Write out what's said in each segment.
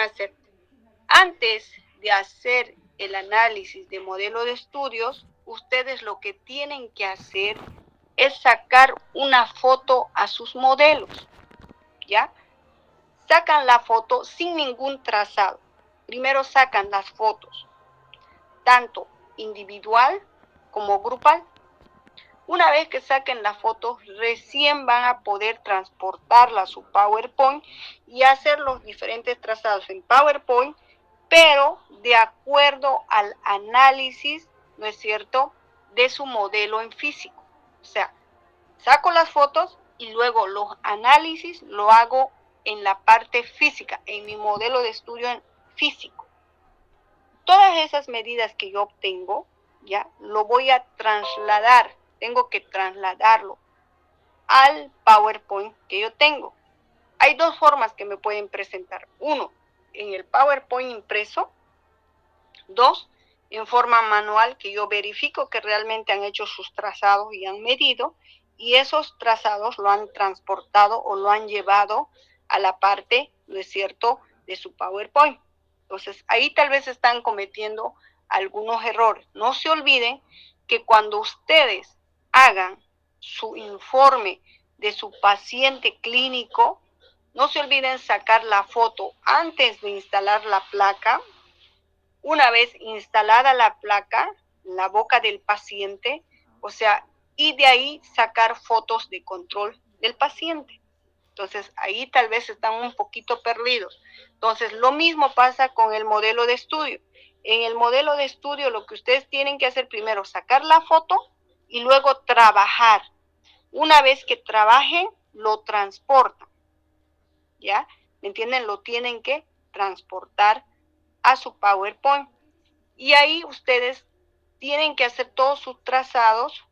a hacer? Antes de hacer el análisis de modelo de estudios, ustedes lo que tienen que hacer es sacar una foto a sus modelos, ¿ya? Sacan la foto sin ningún trazado. Primero sacan las fotos, tanto individual como grupal. Una vez que saquen la foto, recién van a poder transportarla a su PowerPoint y hacer los diferentes trazados en PowerPoint, pero de acuerdo al análisis, ¿no es cierto?, de su modelo en físico. O sea, saco las fotos y luego los análisis lo hago en la parte física, en mi modelo de estudio en físico. Todas esas medidas que yo obtengo, ya, lo voy a trasladar, tengo que trasladarlo al PowerPoint que yo tengo. Hay dos formas que me pueden presentar. Uno, en el PowerPoint impreso. Dos, en forma manual, que yo verifico que realmente han hecho sus trazados y han medido, y esos trazados lo han transportado o lo han llevado a la parte, ¿no es cierto?, de su PowerPoint. Entonces, ahí tal vez están cometiendo algunos errores. No se olviden que cuando ustedes hagan su informe de su paciente clínico, no se olviden sacar la foto antes de instalar la placa. Una vez instalada la placa, la boca del paciente, o sea, y de ahí sacar fotos de control del paciente. Entonces, ahí tal vez están un poquito perdidos. Entonces, lo mismo pasa con el modelo de estudio. En el modelo de estudio, lo que ustedes tienen que hacer primero, sacar la foto y luego trabajar. Una vez que trabajen, lo transportan, ¿ya? ¿Me entienden? Lo tienen que transportar a su PowerPoint. Y ahí ustedes tienen que hacer todos sus trazados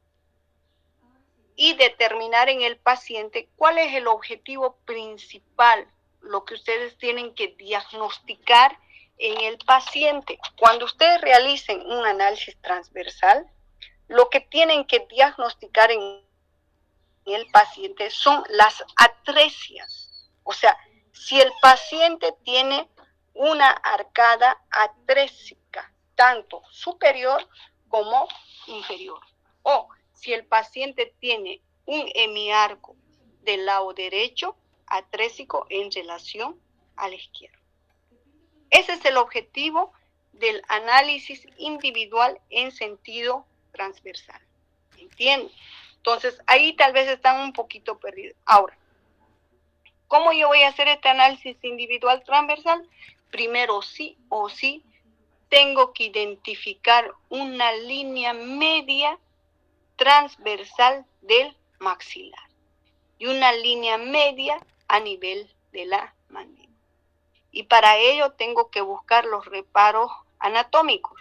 y determinar en el paciente cuál es el objetivo principal, lo que ustedes tienen que diagnosticar en el paciente. Cuando ustedes realicen un análisis transversal, lo que tienen que diagnosticar en el paciente son las atresias. O sea, si el paciente tiene una arcada atrésica, tanto superior como inferior, o si el paciente tiene un hemiarco del lado derecho atrésico en relación al izquierdo. Ese es el objetivo del análisis individual en sentido transversal. ¿Entienden? Entonces, ahí tal vez están un poquito perdidos. Ahora, ¿cómo yo voy a hacer este análisis individual transversal? Primero, sí o sí, tengo que identificar una línea media transversal del maxilar y una línea media a nivel de la mandíbula. Y para ello tengo que buscar los reparos anatómicos.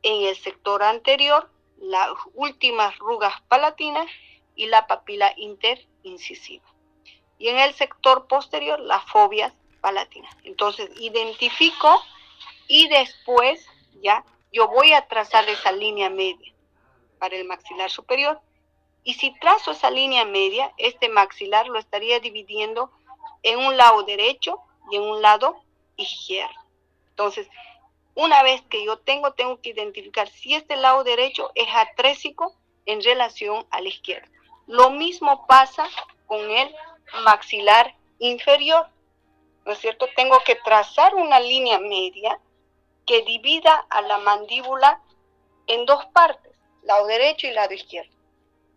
En el sector anterior, las últimas rugas palatinas y la papila interincisiva. Y en el sector posterior, las fobias palatinas. Entonces, identifico y después ya yo voy a trazar esa línea media para el maxilar superior. Y si trazo esa línea media, este maxilar lo estaría dividiendo en un lado derecho y en un lado izquierdo. Entonces, una vez que yo tengo que identificar si este lado derecho es atrésico en relación al izquierdo. Lo mismo pasa con el maxilar inferior, ¿no es cierto? Tengo que trazar una línea media que divida a la mandíbula en dos partes, lado derecho y lado izquierdo.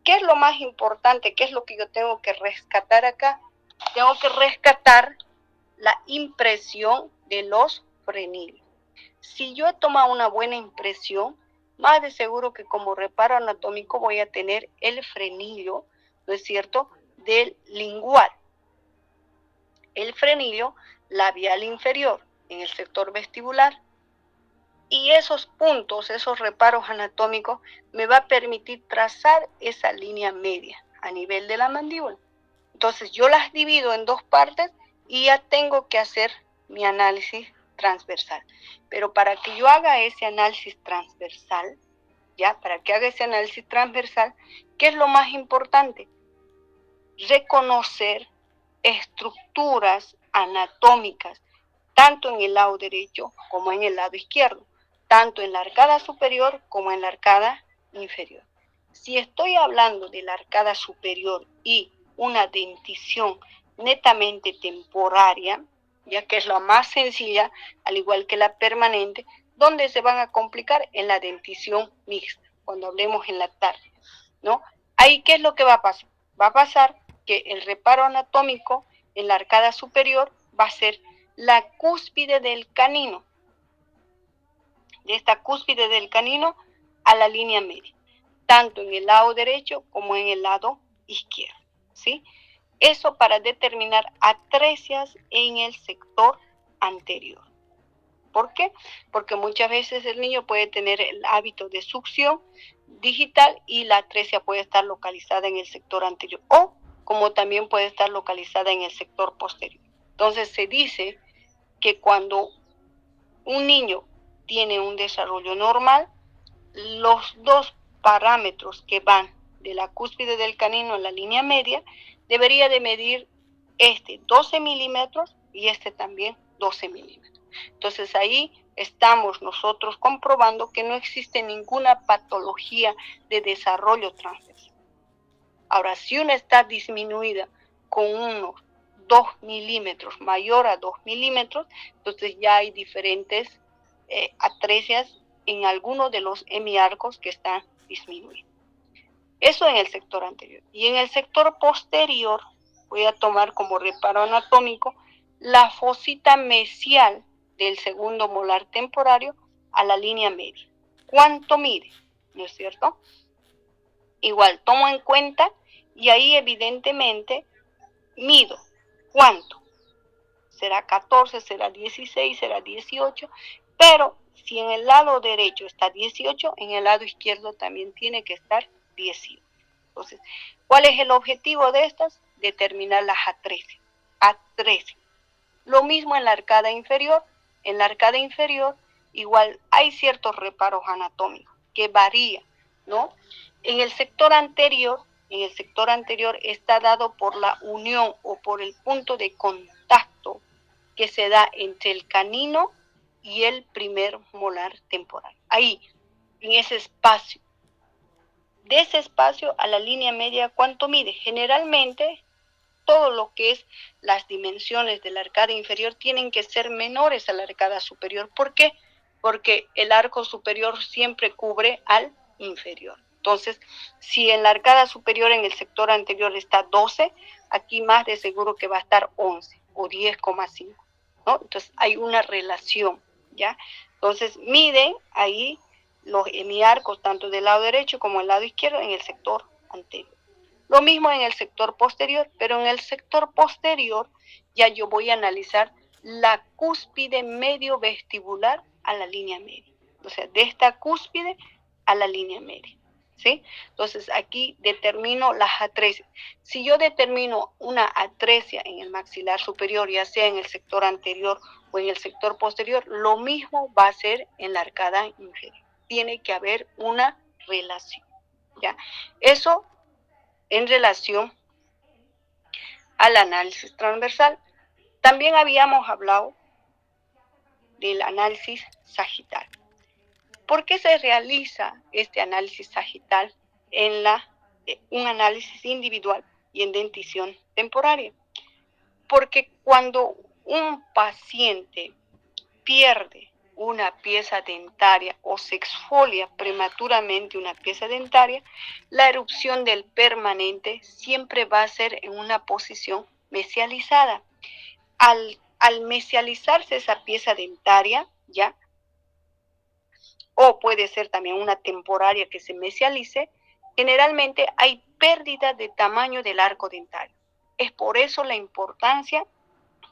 ¿Qué es lo más importante? ¿Qué es lo que yo tengo que rescatar acá? Tengo que rescatar la impresión de los frenillos. Si yo he tomado una buena impresión, más de seguro que como reparo anatómico voy a tener el frenillo, ¿no es cierto?, del lingual. El frenillo labial inferior en el sector vestibular. Y esos puntos, esos reparos anatómicos, me va a permitir trazar esa línea media a nivel de la mandíbula. Entonces yo las divido en dos partes y ya tengo que hacer mi análisis transversal. Pero para que yo haga ese análisis transversal, ¿qué es lo más importante? Reconocer estructuras anatómicas tanto en el lado derecho como en el lado izquierdo, tanto en la arcada superior como en la arcada inferior. Si estoy hablando de la arcada superior y una dentición netamente temporaria, ya que es la más sencilla, al igual que la permanente, ¿dónde se van a complicar? En la dentición mixta, cuando hablemos en la tarde, ¿no? Ahí, ¿qué es lo que va a pasar? Va a pasar que el reparo anatómico en la arcada superior va a ser la cúspide del canino, de esta cúspide del canino a la línea media, tanto en el lado derecho como en el lado izquierdo, ¿sí? Eso para determinar atresias en el sector anterior. ¿Por qué? Porque muchas veces el niño puede tener el hábito de succión digital y la atresia puede estar localizada en el sector anterior o como también puede estar localizada en el sector posterior. Entonces se dice que cuando un niño tiene un desarrollo normal, los dos parámetros que van de la cúspide del canino a la línea media debería de medir 12 milímetros y también 12 milímetros. Entonces ahí estamos nosotros comprobando que no existe ninguna patología de desarrollo transversal. Ahora, si una está disminuida con unos 2 milímetros, mayor a 2 milímetros, entonces ya hay diferentes atresias en algunos de los hemiarcos que están disminuidos. Eso en el sector anterior. Y en el sector posterior, voy a tomar como reparo anatómico la fosita mesial del segundo molar temporario a la línea media. ¿Cuánto mide? ¿No es cierto? Igual, tomo en cuenta y ahí evidentemente mido. ¿Cuánto? Será 14, será 16, será 18, pero si en el lado derecho está 18, en el lado izquierdo también tiene que estar 18. Entonces, ¿cuál es el objetivo de estas? Determinar las A13. Lo mismo en la arcada inferior. En la arcada inferior igual hay ciertos reparos anatómicos que varían, ¿no? En el sector anterior está dado por la unión o por el punto de contacto que se da entre el canino y el primer molar temporal. Ahí, en ese espacio. De ese espacio a la línea media, ¿cuánto mide? Generalmente, todo lo que es las dimensiones de la arcada inferior tienen que ser menores a la arcada superior. ¿Por qué? Porque el arco superior siempre cubre al inferior. Entonces, si en la arcada superior en el sector anterior está 12, aquí más de seguro que va a estar 11 o 10,5, ¿no? Entonces, hay una relación, ¿ya? Entonces, miden ahí los hemiarcos, tanto del lado derecho como del lado izquierdo, en el sector anterior. Lo mismo en el sector posterior, pero en el sector posterior ya yo voy a analizar la cúspide medio vestibular a la línea media. O sea, de esta cúspide a la línea media, ¿sí? Entonces aquí determino las atresias. Si yo determino una atresia en el maxilar superior, ya sea en el sector anterior o en el sector posterior, lo mismo va a ser en la arcada inferior. Tiene que haber una relación, ¿ya? Eso en relación al análisis transversal. También habíamos hablado del análisis sagital. ¿Por qué se realiza este análisis sagital en un análisis individual y en dentición temporaria? Porque cuando un paciente pierde una pieza dentaria o se exfolia prematuramente una pieza dentaria, la erupción del permanente siempre va a ser en una posición mesializada. Al mesializarse esa pieza dentaria, ¿ya? O puede ser también una temporaria que se mesialice, generalmente hay pérdida de tamaño del arco dentario. Es por eso la importancia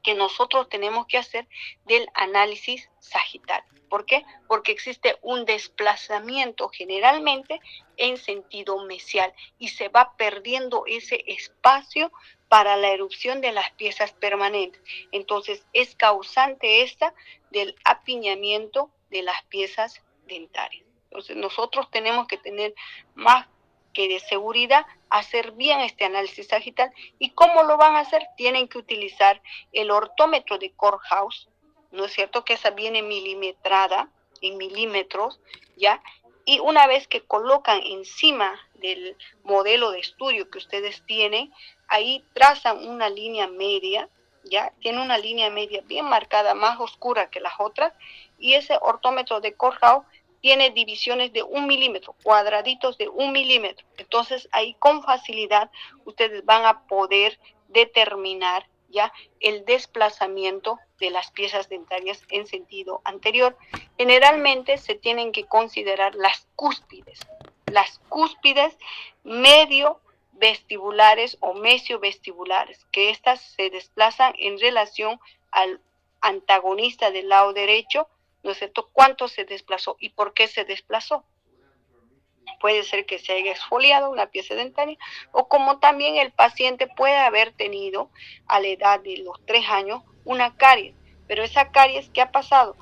que nosotros tenemos que hacer del análisis sagital. ¿Por qué? Porque existe un desplazamiento generalmente en sentido mesial y se va perdiendo ese espacio para la erupción de las piezas permanentes. Entonces es causante esta del apiñamiento de las piezas dentarias. Entonces nosotros tenemos que tener más que de seguridad hacer bien este análisis sagital. ¿Y cómo lo van a hacer? Tienen que utilizar el ortómetro de Courthouse, ¿no es cierto? Que esa viene milimetrada en milímetros, ¿ya? Y una vez que colocan encima del modelo de estudio que ustedes tienen, ahí trazan una línea media, ¿ya? Tiene una línea media bien marcada, más oscura que las otras, y ese ortómetro de Kohlrausch tiene divisiones de 1 milímetro, cuadraditos de 1 milímetro. Entonces ahí con facilidad ustedes van a poder determinar ya el desplazamiento de las piezas dentarias en sentido anterior. Generalmente se tienen que considerar las cúspides medio vestibulares o mesiovestibulares, que estas se desplazan en relación al antagonista del lado derecho, ¿no es cierto? ¿Cuánto se desplazó y por qué se desplazó? Puede ser que se haya exfoliado una pieza dentaria o como también el paciente puede haber tenido a la edad de los 3 años una caries, pero esa caries, ¿qué ha pasado?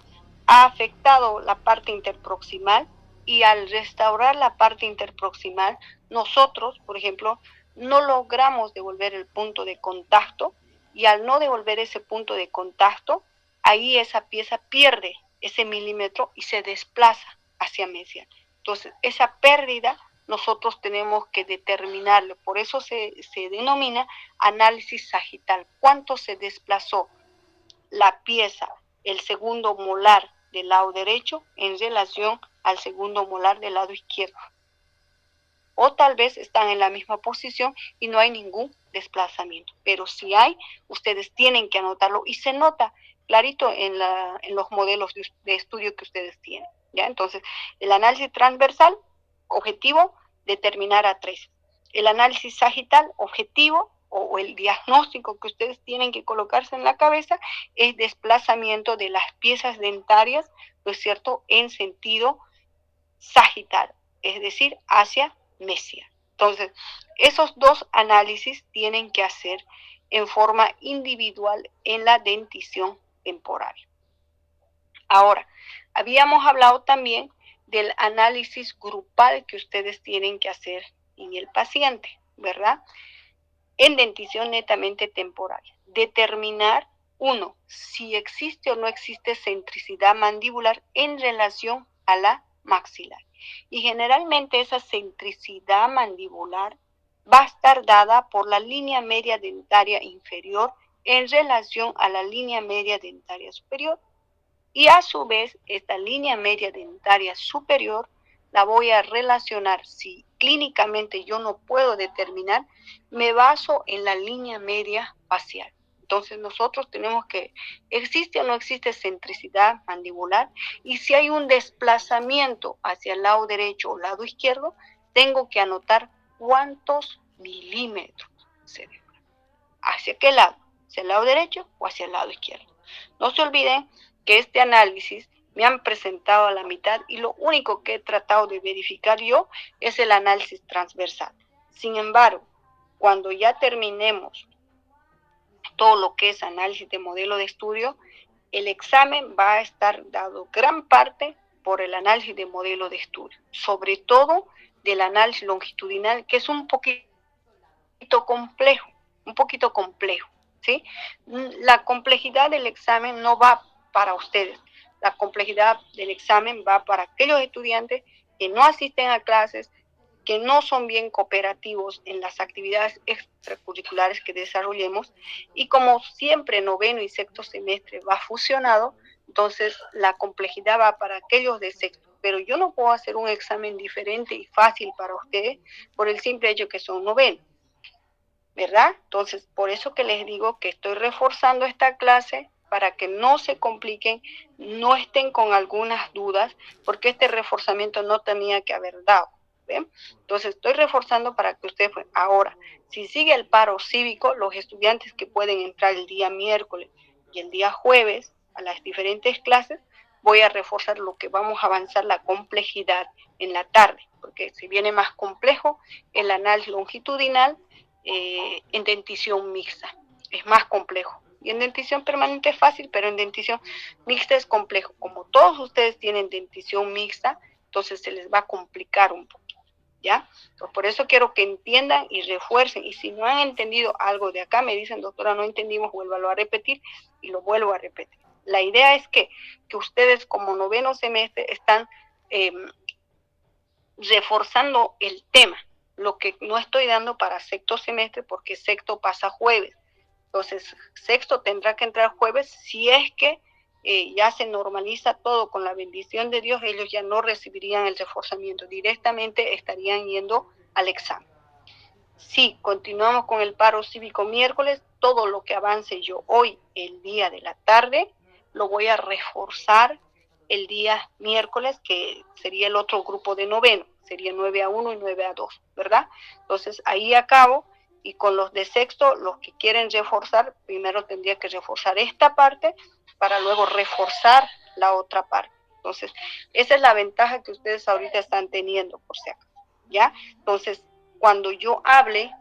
Ha afectado la parte interproximal y al restaurar la parte interproximal, nosotros, por ejemplo, no logramos devolver el punto de contacto y al no devolver ese punto de contacto, ahí esa pieza pierde ese milímetro y se desplaza hacia mesial. Entonces, esa pérdida nosotros tenemos que determinarlo. Por eso se denomina análisis sagital. ¿Cuánto se desplazó la pieza, el segundo molar del lado derecho en relación al segundo molar del lado izquierdo? O tal vez están en la misma posición y no hay ningún desplazamiento. Pero si hay, ustedes tienen que anotarlo y se nota clarito en los modelos de estudio que ustedes tienen. ¿Ya? Entonces, el análisis transversal, objetivo, determinar a 3. El análisis sagital, objetivo, o el diagnóstico que ustedes tienen que colocarse en la cabeza, es desplazamiento de las piezas dentarias, ¿no es cierto?, en sentido sagital, es decir, hacia mesial. Entonces, esos dos análisis tienen que hacer en forma individual en la dentición temporaria. Ahora, habíamos hablado también del análisis grupal que ustedes tienen que hacer en el paciente, ¿verdad? En dentición netamente temporaria. Determinar, 1, si existe o no existe centricidad mandibular en relación a la maxilar. Y generalmente esa centricidad mandibular va a estar dada por la línea media dentaria inferior en relación a la línea media dentaria superior. Y a su vez, esta línea media dentaria superior la voy a relacionar, si clínicamente yo no puedo determinar, me baso en la línea media facial. Entonces nosotros tenemos que, ¿existe o no existe centricidad mandibular? Y si hay un desplazamiento hacia el lado derecho o lado izquierdo, tengo que anotar cuántos milímetros se desplaza. ¿Hacia qué lado? ¿Hacia el lado derecho o hacia el lado izquierdo? No se olviden que este análisis me han presentado a la mitad y lo único que he tratado de verificar yo es el análisis transversal. Sin embargo, cuando ya terminemos todo lo que es análisis de modelo de estudio, el examen va a estar dado gran parte por el análisis de modelo de estudio, sobre todo del análisis longitudinal, que es un poquito complejo, ¿sí? La complejidad del examen no va para ustedes, la complejidad del examen va para aquellos estudiantes que no asisten a clases, que no son bien cooperativos en las actividades extracurriculares que desarrollemos, y como siempre noveno y sexto semestre va fusionado, entonces la complejidad va para aquellos de sexto, pero yo no puedo hacer un examen diferente y fácil para ustedes por el simple hecho que son novenos, ¿verdad? Entonces, por eso que les digo que estoy reforzando esta clase para que no se compliquen, no estén con algunas dudas, porque este reforzamiento no tenía que haber dado. ¿Ven? Entonces estoy reforzando para que ustedes, ahora, si sigue el paro cívico, los estudiantes que pueden entrar el día miércoles y el día jueves a las diferentes clases, voy a reforzar lo que vamos a avanzar la complejidad en la tarde, porque si viene más complejo el análisis longitudinal en dentición mixta, es más complejo. Y en dentición permanente es fácil, pero en dentición mixta es complejo. Como todos ustedes tienen dentición mixta, entonces se les va a complicar un poco. ¿Ya? Entonces, por eso quiero que entiendan y refuercen, y si no han entendido algo de acá, me dicen, doctora, no entendimos, vuélvalo a repetir, y lo vuelvo a repetir. La idea es que ustedes como noveno semestre están reforzando el tema, lo que no estoy dando para sexto semestre porque sexto pasa jueves. Entonces, sexto tendrá que entrar jueves si es que ya se normaliza todo con la bendición de Dios, ellos ya no recibirían el reforzamiento, directamente estarían yendo al examen. Si continuamos con el paro cívico miércoles, todo lo que avance yo hoy, el día de la tarde, lo voy a reforzar el día miércoles, que sería el otro grupo de noveno, sería 9-1 y 9-2, ¿verdad? Entonces ahí acabo, y con los de sexto, los que quieren reforzar, primero tendría que reforzar esta parte para luego reforzar la otra parte. Entonces, esa es la ventaja que ustedes ahorita están teniendo, por si acaso, ¿ya? Entonces, cuando yo hable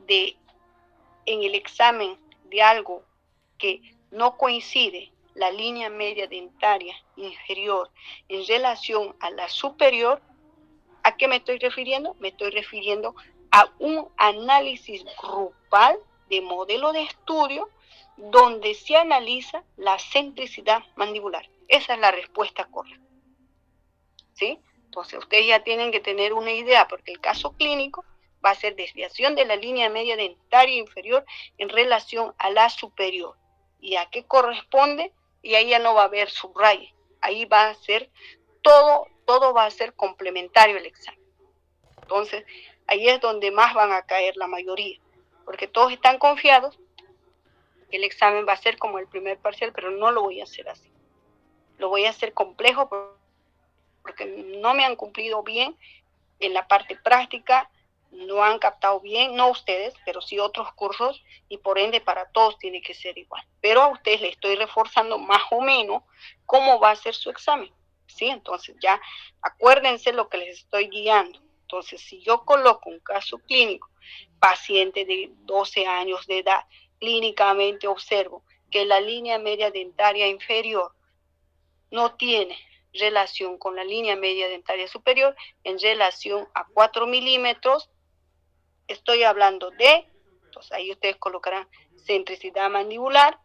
de en el examen de algo que no coincide la línea media dentaria inferior en relación a la superior, ¿a qué me estoy refiriendo? Me estoy refiriendo a un análisis grupal de modelo de estudio donde se analiza la centricidad mandibular. Esa es la respuesta correcta, ¿sí? Entonces, ustedes ya tienen que tener una idea, porque el caso clínico va a ser desviación de la línea media dentaria inferior en relación a la superior. ¿Y a qué corresponde? Y ahí ya no va a haber subraye. Ahí va a ser todo va a ser complementario el examen. Entonces, ahí es donde más van a caer la mayoría, porque todos están confiados que el examen va a ser como el primer parcial, pero no lo voy a hacer así. Lo voy a hacer complejo porque no me han cumplido bien en la parte práctica, no han captado bien, no ustedes, pero sí otros cursos, y por ende para todos tiene que ser igual. Pero a ustedes les estoy reforzando más o menos cómo va a ser su examen, ¿sí? Entonces ya acuérdense lo que les estoy guiando. Entonces, si yo coloco un caso clínico, paciente de 12 años de edad, clínicamente observo que la línea media dentaria inferior no tiene relación con la línea media dentaria superior en relación a 4 milímetros, estoy hablando de, entonces ahí ustedes colocarán centricidad mandibular.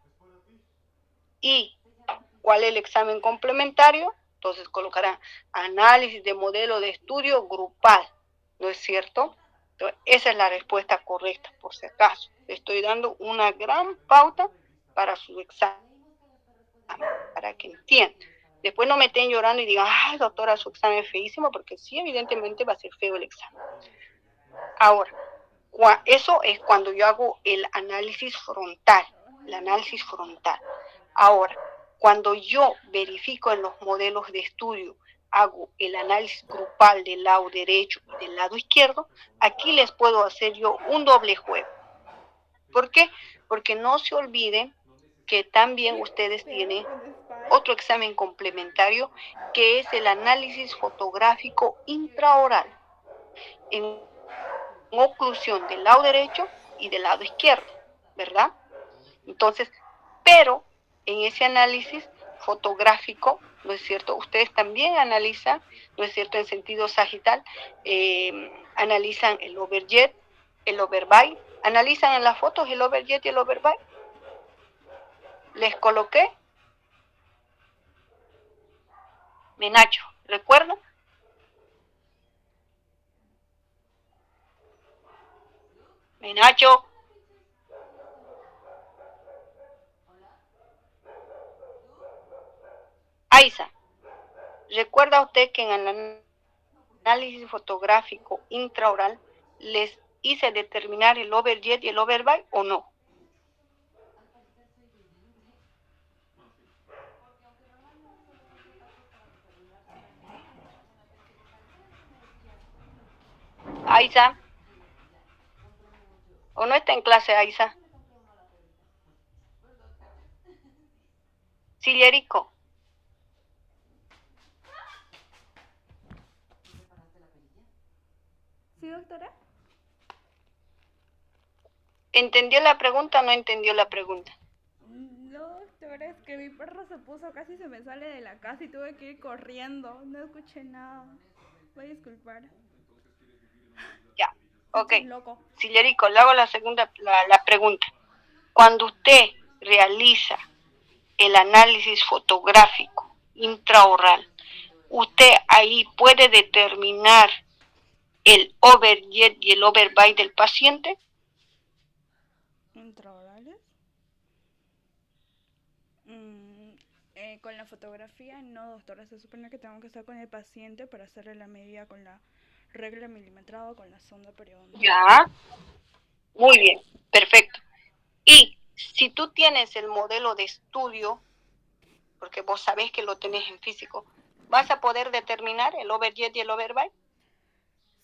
¿Y cuál es el examen complementario? Entonces colocarán análisis de modelo de estudio grupal, ¿no es cierto? Entonces, esa es la respuesta correcta, por si acaso. Le estoy dando una gran pauta para su examen, para que entiendan. Después no me estén llorando y digan, ay, doctora, su examen es feísimo, porque sí, evidentemente va a ser feo el examen. Ahora, eso es cuando yo hago el análisis frontal, Ahora, cuando yo verifico en los modelos de estudio, hago el análisis grupal del lado derecho y del lado izquierdo, aquí les puedo hacer yo un doble juego. ¿Por qué? Porque no se olviden que también ustedes tienen otro examen complementario, que es el análisis fotográfico intraoral en oclusión del lado derecho y del lado izquierdo, ¿verdad? Entonces, pero en ese análisis fotográfico, ¿no es cierto? Ustedes también analizan, ¿no es cierto?, en sentido sagital, analizan el overjet, el overbite, analizan en las fotos el overjet y el overbite. Les coloqué Menacho, ¿recuerdan? Menacho. Aiza, ¿recuerda usted que en el análisis fotográfico intraoral les hice determinar el overjet y el overbite o no? Aiza, ¿o no está en clase Aiza? Sillerico. ¿Sí, doctora? ¿Entendió la pregunta o no entendió la pregunta? No, doctora, es que mi perro se puso, casi se me sale de la casa y tuve que ir corriendo. No escuché nada. Voy a disculpar. Ya, ok. Estoy loco. Sillerico, le hago la segunda, la pregunta. Cuando usted realiza el análisis fotográfico intraoral, usted ahí puede determinar el overjet y el overbite del paciente. ¿Intraorales? Con la fotografía no, doctora. Se supone que tengo que estar con el paciente para hacerle la medida con la regla milimetrada o con la sonda periódica. Ya, muy bien, perfecto. Y si tú tienes el modelo de estudio, porque vos sabés que lo tenés en físico, ¿vas a poder determinar el overjet y el overbite?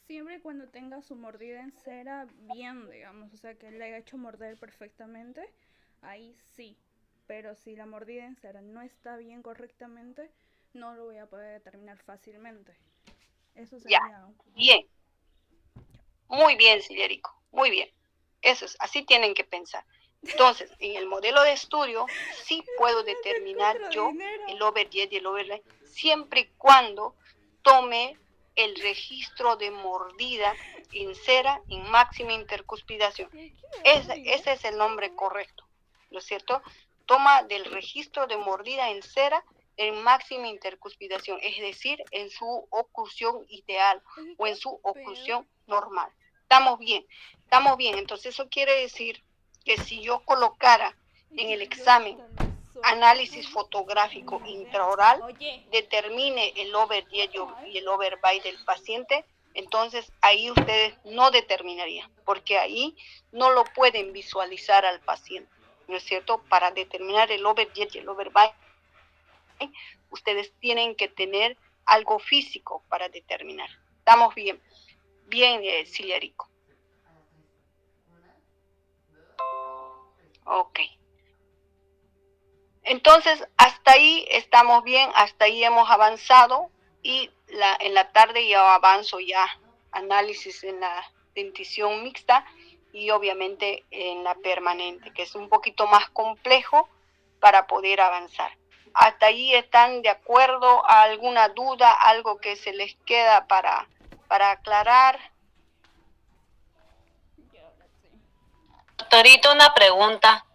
Siempre y cuando tenga su mordida en cera bien, digamos, o sea, que le haya hecho morder perfectamente, ahí sí. Pero si la mordida en cera no está bien correctamente, no lo voy a poder determinar fácilmente. Eso Ya, sería... bien. Muy bien, Silerico, muy bien. Eso es, así tienen que pensar. Entonces, en el modelo de estudio sí puedo determinar yo el overjet y el overbite siempre y cuando tome el registro de mordida en cera en máxima intercuspidación. Ese es el nombre correcto, ¿no es cierto? Toma del registro de mordida en cera en máxima intercuspidación, es decir, en su oclusión ideal o en su oclusión normal. Estamos bien. Entonces eso quiere decir que si yo colocara en el examen análisis fotográfico intraoral, determine el overjet y el overbite del paciente, entonces ahí ustedes no determinarían, porque ahí no lo pueden visualizar al paciente, ¿no es cierto? Para determinar el overjet y el overbite, ustedes tienen que tener algo físico para determinar. Estamos bien, Silerico. Ok. Entonces, hasta ahí estamos bien, hasta ahí hemos avanzado y en la tarde ya avanzo ya análisis en la dentición mixta y obviamente en la permanente, que es un poquito más complejo para poder avanzar. ¿Hasta ahí están de acuerdo? ¿Alguna duda? ¿Algo que se les queda para aclarar? Doctorito, una pregunta.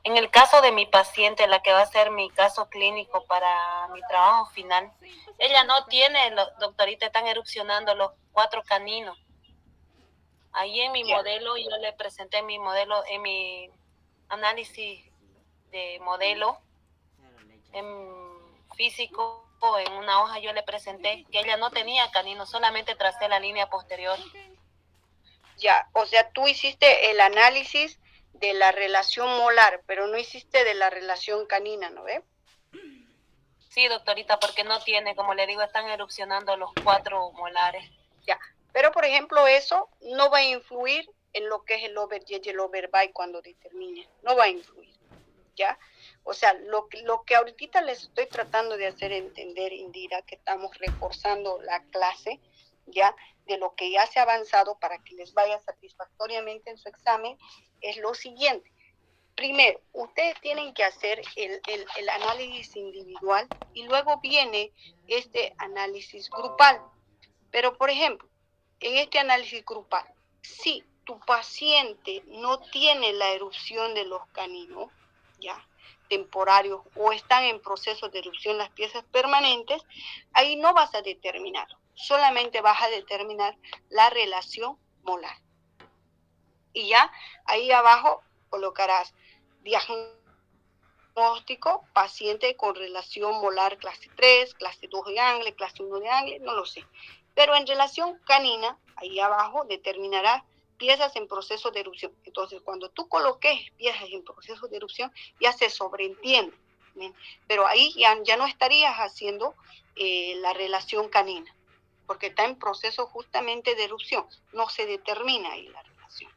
En el caso de mi paciente, la que va a ser mi caso clínico para mi trabajo final, ella no tiene, doctorita, están erupcionando los 4 caninos. Ahí en mi modelo, yo le presenté mi modelo, en mi análisis de modelo, en físico, en una hoja yo le presenté que ella no tenía canino, solamente tracé la línea posterior. Ya, o sea, tú hiciste el análisis de la relación molar, pero no hiciste de la relación canina, ¿no ve? Sí, doctorita, porque no tiene, como le digo, están erupcionando los 4 molares. Ya, pero por ejemplo eso no va a influir en lo que es el overjet y el overbite cuando determine, no va a influir, ¿ya? O sea, lo que ahorita les estoy tratando de hacer entender, Indira, que estamos reforzando la clase, ¿ya? De lo que ya se ha avanzado para que les vaya satisfactoriamente en su examen, es lo siguiente. Primero, ustedes tienen que hacer el análisis individual y luego viene este análisis grupal. Pero, por ejemplo, en este análisis grupal, si tu paciente no tiene la erupción de los caninos, ya, temporarios, o están en proceso de erupción las piezas permanentes, ahí no vas a determinar, solamente vas a determinar la relación molar. Y ya, ahí abajo colocarás diagnóstico, paciente con relación molar clase 3, clase 2 de Angle, clase 1 de Angle, no lo sé. Pero en relación canina, ahí abajo determinará piezas en proceso de erupción. Entonces, cuando tú coloques piezas en proceso de erupción, ya se sobreentiende. ¿Bien? Pero ahí ya no estarías haciendo la relación canina, porque está en proceso justamente de erupción. No se determina ahí la relación.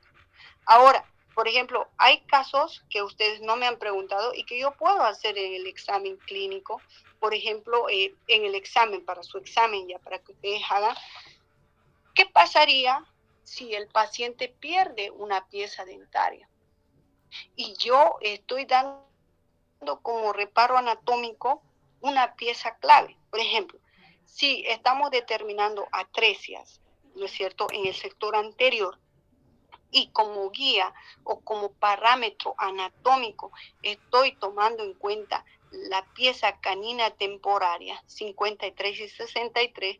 Ahora, por ejemplo, hay casos que ustedes no me han preguntado y que yo puedo hacer en el examen clínico. Por ejemplo, en el examen, para su examen ya, para que ustedes hagan, ¿qué pasaría si el paciente pierde una pieza dentaria? Y yo estoy dando como reparo anatómico una pieza clave. Por ejemplo, si estamos determinando atresias, ¿no es cierto?, en el sector anterior, y como guía o como parámetro anatómico estoy tomando en cuenta la pieza canina temporaria 53 y 63,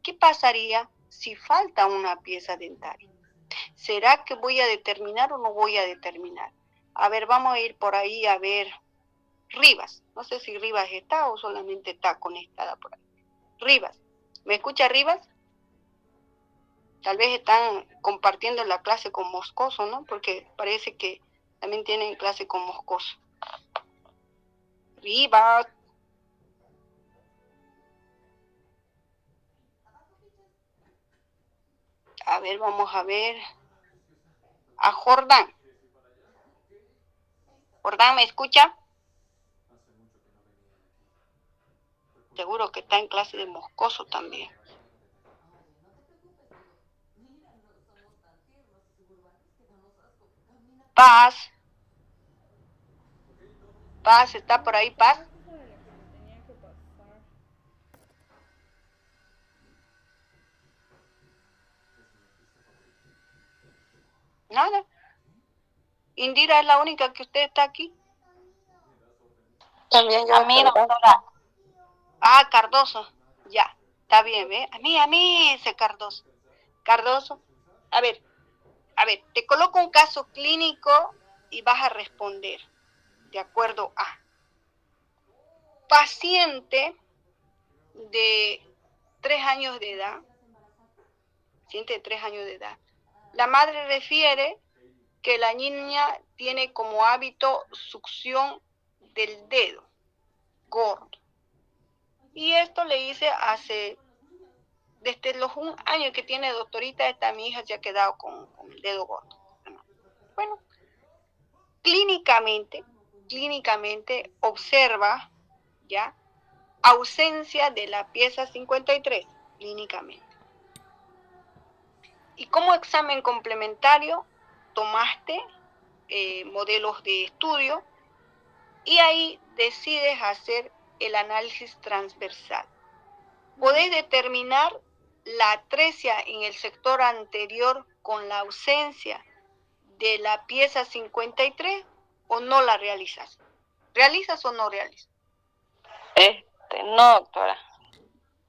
¿qué pasaría si falta una pieza dentaria? ¿Será que voy a determinar o no voy a determinar? A ver, vamos a ir por ahí a ver Rivas. No sé si Rivas está o solamente está conectada por ahí. Rivas. ¿Me escucha Rivas? Tal vez están compartiendo la clase con Moscoso, ¿no? Porque parece que también tienen clase con Moscoso. Rivas. A ver, vamos a ver. A Jordán. Jordán, ¿me escucha? Seguro que está en clase de Moscoso también. Paz. Paz, ¿está por ahí Paz? Eso era lo que me tenía que pasar. Nada. Indira es la única que usted está aquí. También yo. A mí, doctora. Ah, Cardoso. Ya, está bien, ¿ve? A mí, ese Cardoso. Cardoso. A ver, te coloco un caso clínico y vas a responder de acuerdo a paciente de 3 años de edad, paciente de 3 años de edad. La madre refiere que la niña tiene como hábito succión del dedo gordo. Y esto le hice hace, desde los 1 año que tiene doctorita, mi hija se ha quedado con el dedo gordo. Bueno, clínicamente observa ya ausencia de la pieza 53, clínicamente. Y como examen complementario, tomaste modelos de estudio y ahí decides hacer el análisis transversal. Podés determinar la atresia en el sector anterior con la ausencia de la pieza 53 o no la realizas. ¿Realizas o no realizas? No, doctora.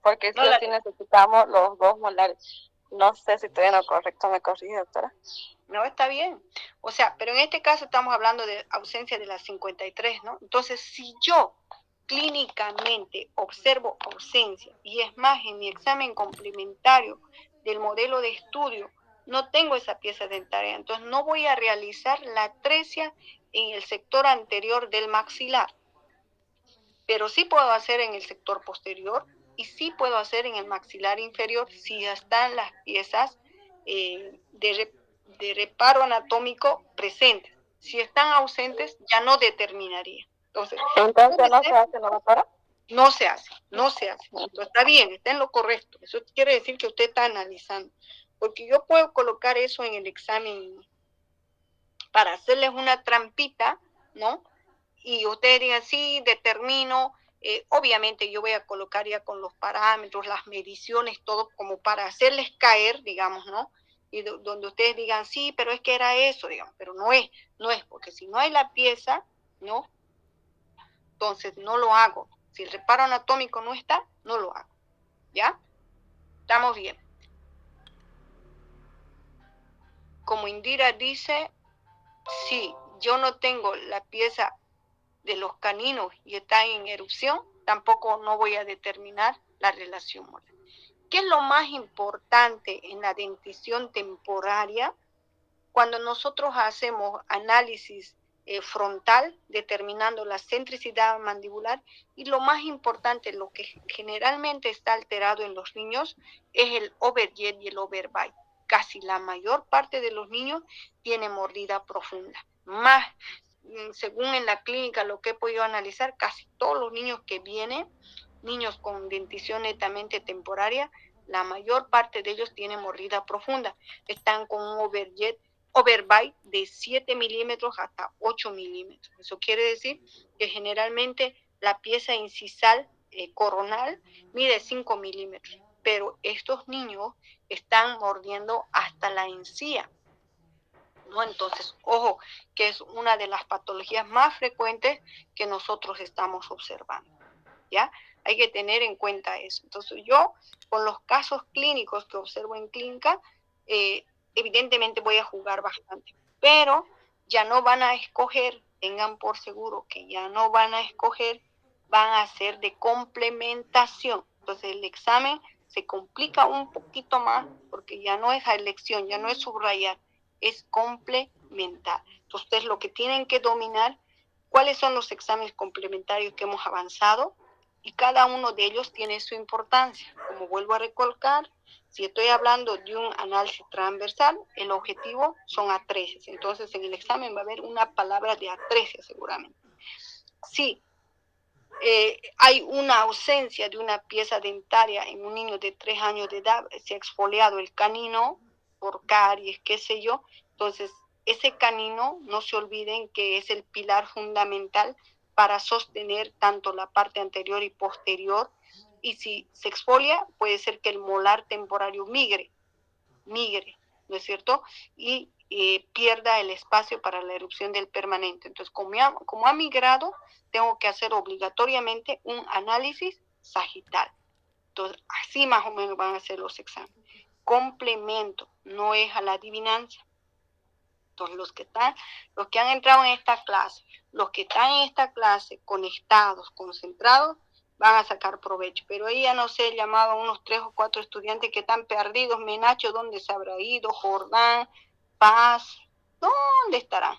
Porque No sí o la- sí necesitamos los 2 molares. No sé si estoy en lo correcto, me corrige, doctora. No, está bien. O sea, pero en este caso estamos hablando de ausencia de la 53, ¿no? Entonces, si yo clínicamente observo ausencia, y es más, en mi examen complementario del modelo de estudio, no tengo esa pieza dentaria, entonces no voy a realizar la atresia en el sector anterior del maxilar, pero sí puedo hacer en el sector posterior y sí puedo hacer en el maxilar inferior si están las piezas de reparo anatómico presentes. Si están ausentes, ya no determinaría. Entonces no se hace, ¿no, doctora? no se hace. Entonces, está bien, está en lo correcto. Eso quiere decir que usted está analizando. Porque yo puedo colocar eso en el examen para hacerles una trampita, ¿no? Y ustedes digan, sí, determino, obviamente yo voy a colocar ya con los parámetros, las mediciones, todo como para hacerles caer, digamos, ¿no? Y donde ustedes digan, sí, pero es que era eso, digamos, pero no es, porque si no hay la pieza, ¿no? Entonces no lo hago. Si el reparo anatómico no está, no lo hago, ¿ya? Estamos bien. Como Indira dice, si yo no tengo la pieza de los caninos y está en erupción, tampoco no voy a determinar la relación molar. ¿Qué es lo más importante en la dentición temporaria? Cuando nosotros hacemos análisis frontal, determinando la centricidad mandibular, y lo más importante, lo que generalmente está alterado en los niños, es el overjet y el overbite. Casi la mayor parte de los niños tiene mordida profunda. Más, según en la clínica lo que he podido analizar, casi todos los niños que vienen, niños con dentición netamente temporaria, la mayor parte de ellos tienen mordida profunda. Están con un overbite de 7 milímetros hasta 8 milímetros. Eso quiere decir que generalmente la pieza incisal coronal mide 5 milímetros, pero estos niños están mordiendo hasta la encía. ¿no? Entonces, ojo, que es una de las patologías más frecuentes que nosotros estamos observando, ¿ya? Hay que tener en cuenta eso. Entonces, yo, con los casos clínicos que observo en clínica, evidentemente voy a jugar bastante, pero ya no van a escoger, tengan por seguro que ya no van a escoger, van a ser de complementación. Entonces, el examen se complica un poquito más porque ya no es a elección, ya no es subrayar, es complementar. Entonces, ustedes lo que tienen que dominar, cuáles son los exámenes complementarios que hemos avanzado, y cada uno de ellos tiene su importancia. Como vuelvo a recalcar, si estoy hablando de un análisis transversal, el objetivo son atresia. Entonces, en el examen va a haber una palabra de atresia seguramente. Si hay una ausencia de una pieza dentaria en un niño de 3 años de edad, se ha exfoliado el canino por caries, qué sé yo, entonces ese canino, no se olviden que es el pilar fundamental para sostener tanto la parte anterior y posterior, y si se exfolia puede ser que el molar temporario migre, ¿no es cierto? Y pierda el espacio para la erupción del permanente. Entonces, como ha migrado, tengo que hacer obligatoriamente un análisis sagital. Entonces, así más o menos van a ser los exámenes. Complemento, no es a la adivinanza. Entonces, los que han entrado en esta clase, los que están en esta clase conectados, concentrados, van a sacar provecho. Pero ahí ya no sé, llamaba a unos 3 o 4 estudiantes que están perdidos. Menacho, ¿dónde se habrá ido? Jordán, Paz, ¿dónde estarán?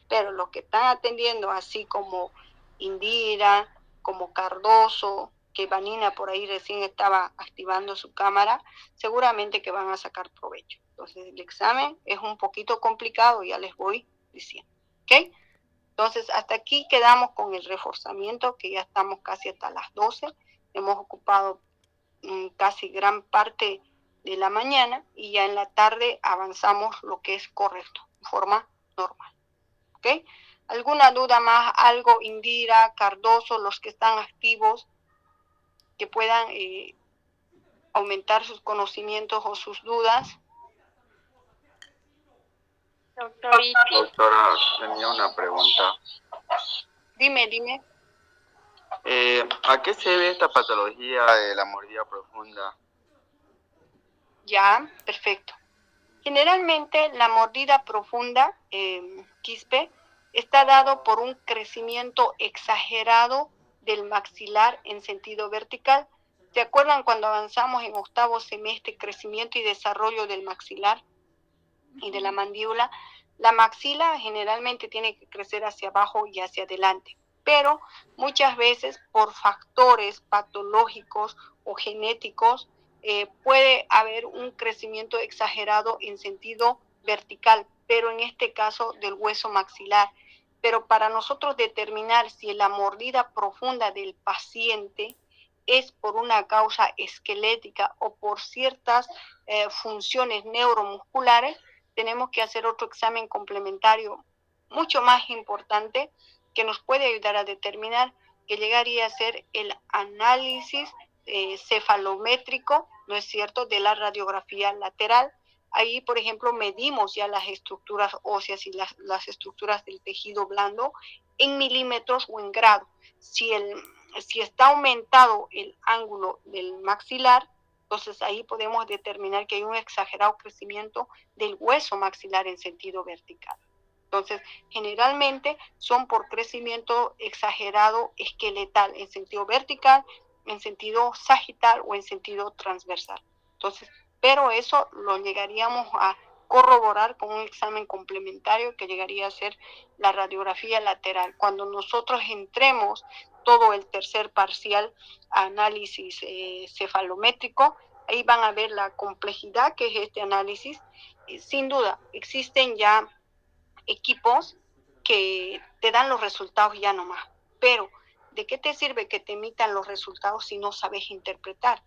Pero los que están atendiendo, así como Indira, como Cardoso, que Vanina por ahí recién estaba activando su cámara, seguramente que van a sacar provecho. Entonces el examen es un poquito complicado, ya les voy diciendo, ¿ok? Entonces hasta aquí quedamos con el reforzamiento, que ya estamos casi hasta las 12, hemos ocupado casi gran parte de la mañana, y ya en la tarde avanzamos lo que es correcto, en forma normal. ¿Ok? ¿Alguna duda más? Algo, Indira, Cardoso, los que están activos, que puedan aumentar sus conocimientos o sus dudas. Doctora, tenía una pregunta. Dime. ¿A qué se debe esta patología de la mordida profunda? Ya, perfecto. Generalmente la mordida profunda, Quispe, está dado por un crecimiento exagerado del maxilar en sentido vertical. ¿Se acuerdan cuando avanzamos en octavo semestre, crecimiento y desarrollo del maxilar y de la mandíbula? La maxila generalmente tiene que crecer hacia abajo y hacia adelante, pero muchas veces por factores patológicos o genéticos puede haber un crecimiento exagerado en sentido vertical, pero en este caso del hueso maxilar. Pero para nosotros determinar si la mordida profunda del paciente es por una causa esquelética o por ciertas funciones neuromusculares, tenemos que hacer otro examen complementario mucho más importante que nos puede ayudar a determinar, que llegaría a ser el análisis cefalométrico, ¿no es cierto?, de la radiografía lateral. Ahí, por ejemplo, medimos ya las estructuras óseas y las estructuras del tejido blando en milímetros o en grado. Si está aumentado el ángulo del maxilar, entonces ahí podemos determinar que hay un exagerado crecimiento del hueso maxilar en sentido vertical. Entonces, generalmente son por crecimiento exagerado esqueletal en sentido vertical, en sentido sagital o en sentido transversal. Entonces, pero eso lo llegaríamos a corroborar con un examen complementario que llegaría a ser la radiografía lateral. Cuando nosotros entremos todo el tercer parcial análisis cefalométrico, ahí van a ver la complejidad que es este análisis. Sin duda, existen ya equipos que te dan los resultados ya nomás, pero ¿de qué te sirve que te emitan los resultados si no sabes interpretar?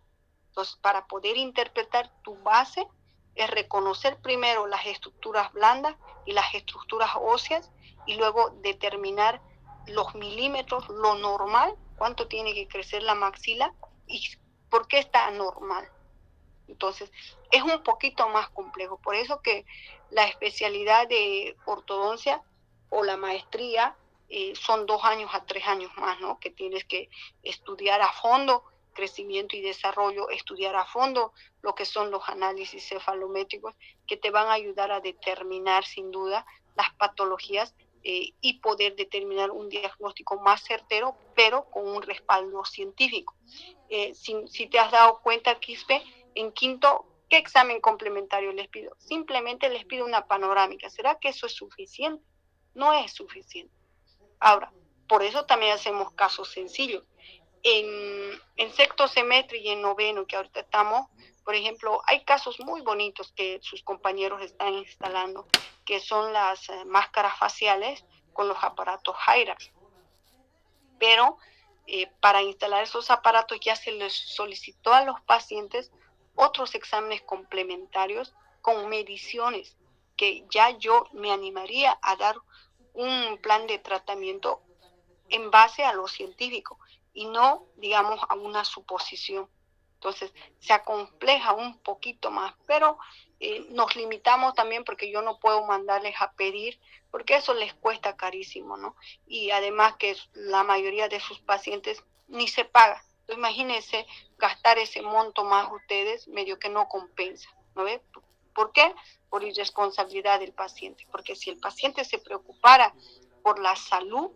Entonces, para poder interpretar, tu base es reconocer primero las estructuras blandas y las estructuras óseas, y luego determinar los milímetros, lo normal, cuánto tiene que crecer la maxila y por qué está anormal. Entonces, es un poquito más complejo. Por eso que la especialidad de ortodoncia o la maestría son 2 años a 3 años más, ¿no? Que tienes que estudiar a fondo crecimiento y desarrollo, estudiar a fondo lo que son los análisis cefalométricos que te van a ayudar a determinar sin duda las patologías y poder determinar un diagnóstico más certero, pero con un respaldo científico. Si te has dado cuenta, Quispe, en quinto, ¿qué examen complementario les pido? Simplemente les pido una panorámica. ¿Será que eso es suficiente? No es suficiente. Ahora, por eso también hacemos casos sencillos. En sexto semestre y en noveno, que ahorita estamos, por ejemplo, hay casos muy bonitos que sus compañeros están instalando, que son las máscaras faciales con los aparatos Hyrax. Pero para instalar esos aparatos ya se les solicitó a los pacientes otros exámenes complementarios con mediciones, que ya yo me animaría a dar un plan de tratamiento en base a lo científico y no, digamos, a una suposición. Entonces, se acompleja un poquito más, pero nos limitamos también porque yo no puedo mandarles a pedir, porque eso les cuesta carísimo, ¿no? Y además que la mayoría de sus pacientes ni se paga. Entonces, imagínense gastar ese monto más ustedes, medio que no compensa, ¿no ve? ¿Por qué? Por irresponsabilidad del paciente, porque si el paciente se preocupara por la salud,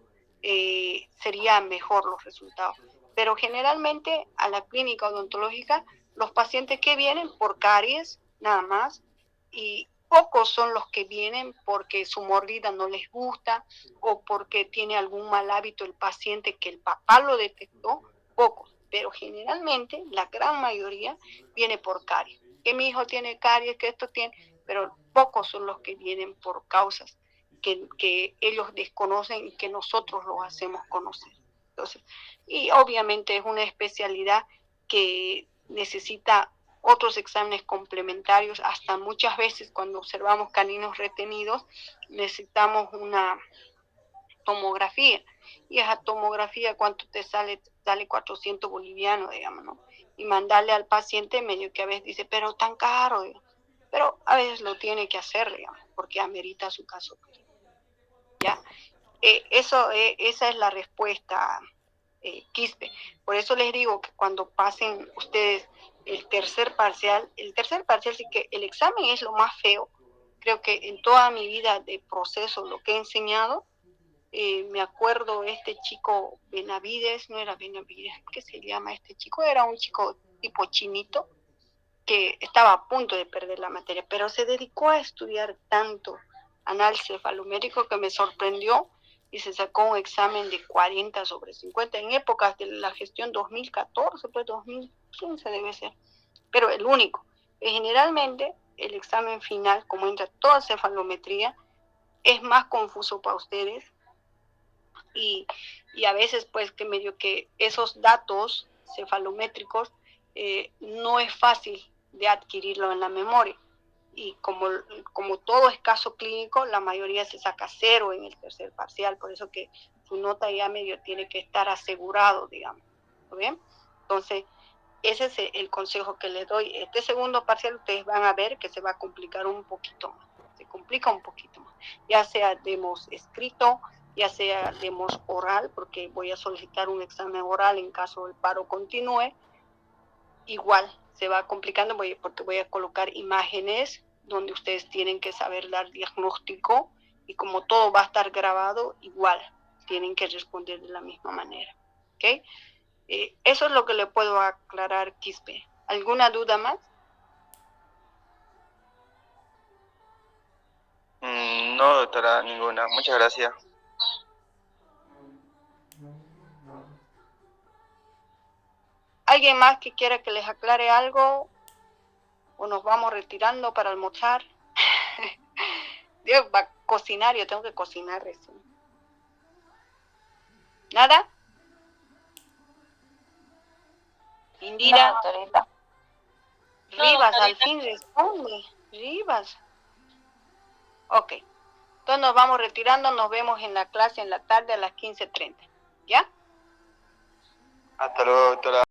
sería mejor los resultados. Pero generalmente a la clínica odontológica los pacientes que vienen por caries nada más y pocos son los que vienen porque su mordida no les gusta o porque tiene algún mal hábito el paciente que el papá lo detectó, pocos, pero generalmente la gran mayoría viene por caries, que mi hijo tiene caries, que esto tiene, pero pocos son los que vienen por causas que ellos desconocen y que nosotros los hacemos conocer. Entonces, y obviamente es una especialidad que necesita otros exámenes complementarios, hasta muchas veces cuando observamos caninos retenidos necesitamos una tomografía, y esa tomografía, ¿cuánto te sale? Sale 400 bolivianos, digamos, ¿no? Y mandarle al paciente medio que a veces dice, pero tan caro, digamos. Pero a veces lo tiene que hacer, digamos, porque amerita su caso. ¿Ya? Esa es la respuesta, Quispe. Por eso les digo que cuando pasen ustedes el tercer parcial sí que el examen es lo más feo. Creo que en toda mi vida de proceso, lo que he enseñado, me acuerdo este chico Benavides, no era Benavides, ¿qué se llama este chico? Era un chico tipo chinito que estaba a punto de perder la materia, pero se dedicó a estudiar tanto análisis cefalométrico que me sorprendió y se sacó un examen de 40 sobre 50 en épocas de la gestión 2014, pues 2015 debe ser, pero el único. Generalmente el examen final, como entra toda cefalometría, es más confuso para ustedes y a veces pues que medio que esos datos cefalométricos no es fácil de adquirirlo en la memoria. Y como todo es caso clínico, la mayoría se saca 0 en el tercer parcial, por eso que su nota ya medio tiene que estar asegurado, digamos. ¿Lo ven? Entonces, ese es el consejo que les doy. Este segundo parcial ustedes van a ver que se va a complicar un poquito más. Se complica un poquito más. Ya sea demos escrito, ya sea demos oral, porque voy a solicitar un examen oral en caso el paro continúe. Igual se va complicando porque voy a colocar imágenes donde ustedes tienen que saber dar diagnóstico y como todo va a estar grabado, igual tienen que responder de la misma manera. ¿Ok? Eso es lo que le puedo aclarar, Quispe. ¿Alguna duda más? No, doctora, ninguna. Muchas gracias. ¿Alguien más que quiera que les aclare algo? ¿O nos vamos retirando para almorzar? Dios, va a cocinar, yo tengo que cocinar recién. ¿Nada? Indira. No, doctorita. Rivas, No, al fin responde. Rivas. Ok. Entonces nos vamos retirando, nos vemos en la clase en la tarde a las 15:30. ¿Ya? Hasta luego, doctora.